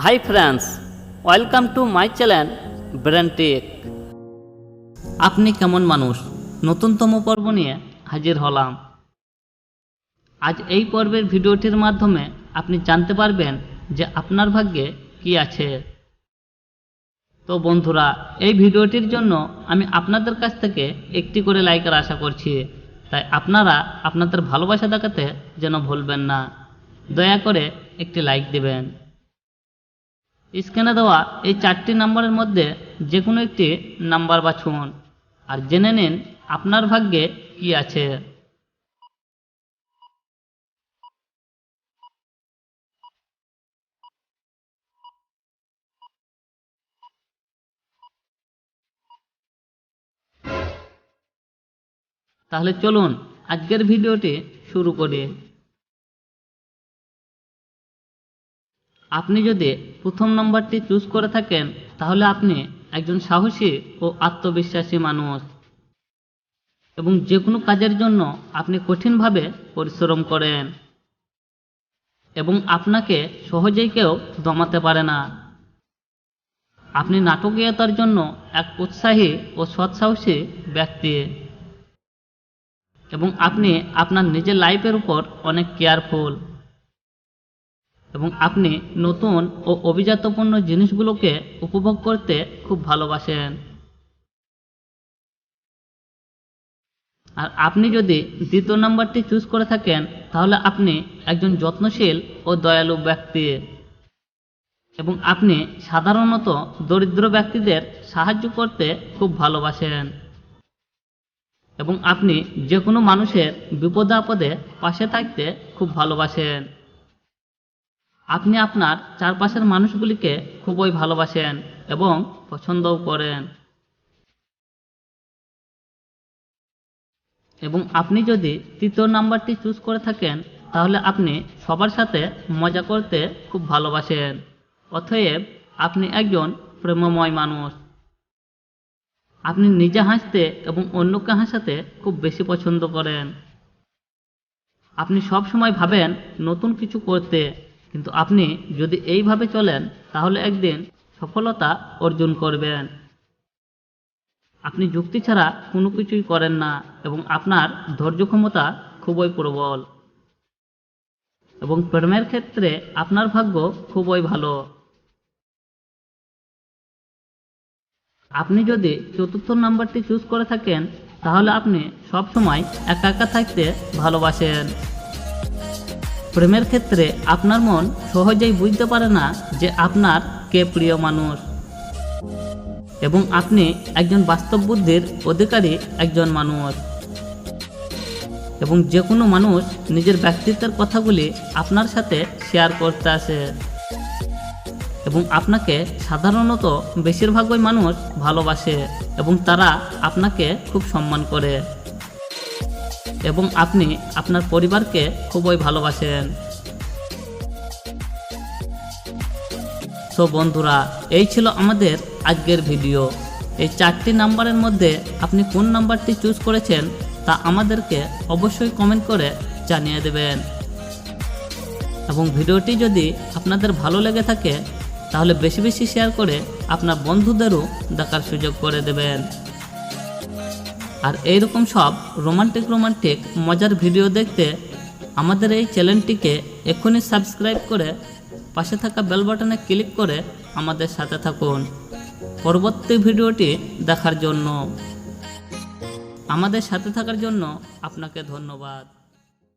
High friends, welcome to my channel Brain Tech. আপনি কেমন মানুষ নতুনতম পর্ব নিয়ে হাজির হলাম। আজ এই পর্বের ভিডিওটির মাধ্যমে আপনি জানতে পারবেন যে আপনার ভাগ্যে কি আছে। তো বন্ধুরা, এই ভিডিওটির জন্য আমি আপনাদের কাছ থেকে একটি করে লাইকের আশা করছি, তাই আপনারা আপনাদের ভালোবাসা দেখাতে যেন ভুলবেন না। দয়া করে একটি লাইক দেবেন। স্ক্রিনে দেওয়া এই 4টি নাম্বারের মধ্যে যে কোনো একটি নাম্বার বাছুন আর জেনে নিন আপনার ভাগ্যে কি আছে। তাহলে চলুন আজকের ভিডিওটি শুরু করি। আপনি যদি প্রথম নম্বরটি চুজ করে থাকেন তাহলে আপনি একজন সাহসী ও আত্মবিশ্বাসী মানুষ এবং যে কোনো কাজের জন্য আপনি কঠিনভাবে পরিশ্রম করেন এবং আপনাকে সহজেই কেউ দমাতে পারে না। আপনি নাটকীয়তার জন্য এক উৎসাহী ও সৎসাহসী ব্যক্তি এবং আপনি আপনার নিজের লাইফের উপর অনেক কেয়ারফুল এবং আপনি নতুন ও অভিজাতপূর্ণ জিনিসগুলোকে উপভোগ করতে খুব ভালোবাসেন। আর আপনি যদি দ্বিতীয় নাম্বারটি চুজ করে থাকেন তাহলে আপনি একজন যত্নশীল ও দয়ালু ব্যক্তি এবং আপনি সাধারণত দরিদ্র ব্যক্তিদের সাহায্য করতে খুব ভালোবাসেন এবং আপনি যে কোনো মানুষের বিপদে আপদে পাশে থাকতে খুব ভালোবাসেন। আপনি আপনার চারপাশের মানুষগুলিকে খুবই ভালোবাসেন এবং পছন্দও করেন এবং আপনি যদি তৃতীয় নাম্বারটি চুজ করে থাকেন তাহলে আপনি সবার সাথে মজা করতে খুব ভালোবাসেন। অতএব আপনি একজন প্রেমময় মানুষ। আপনি নিজে হাসতে এবং অন্যকে হাসাতে খুব বেশি পছন্দ করেন। আপনি সব সময় ভাবেন নতুন কিছু করতে, কিন্তু আপনি যদি এইভাবে চলেন তাহলে একদিন সফলতা অর্জন করবেন। আপনি যুক্তি ছাড়া কোনো কিছুই করেন না এবং আপনার ধৈর্য ক্ষমতা খুবই প্রবল এবং প্রেমের ক্ষেত্রে আপনার ভাগ্য খুবই ভালো। আপনি যদি চতুর্থ নাম্বারটি চুজ করে থাকেন তাহলে আপনি সব সময় একা একা থাকতে ভালোবাসেন। প্রেমের ক্ষেত্রে আপনার মন সহজেই বুঝতে পারে না যে আপনার কে প্রিয় মানুষ এবং আপনি একজন বাস্তব বুদ্ধির অধিকারী একজন মানুষ এবং যে কোনো মানুষ নিজের ব্যক্তিত্বের কথাগুলি আপনার সাথে শেয়ার করতে আসে এবং আপনাকে সাধারণত বেশিরভাগই মানুষ ভালোবাসে এবং তারা আপনাকে খুব সম্মান করে এবং আপনি আপনার পরিবারকে খুবই ভালোবাসেন। তো বন্ধুরা, এই ছিল আমাদের আজকের ভিডিও। এই 4টি নাম্বারের মধ্যে আপনি কোন নাম্বারটি চুজ করেছেন তা আমাদেরকে অবশ্যই কমেন্ট করে জানিয়ে দেবেন এবং ভিডিওটি যদি আপনাদের ভালো লেগে থাকে তাহলে বেশি বেশি শেয়ার করে আপনার বন্ধুদেরও দেখার সুযোগ করে দেবেন। আর এইরকম সব রোমান্টিক মজার ভিডিও দেখতে আমাদের এই চ্যানেলটিকে এক্ষুনি সাবস্ক্রাইব করে পাশে থাকা বেল বাটনে ক্লিক করে আমাদের সাথে থাকুন পরবর্তী ভিডিওটি দেখার জন্য। আমাদের সাথে থাকার জন্য আপনাকে ধন্যবাদ।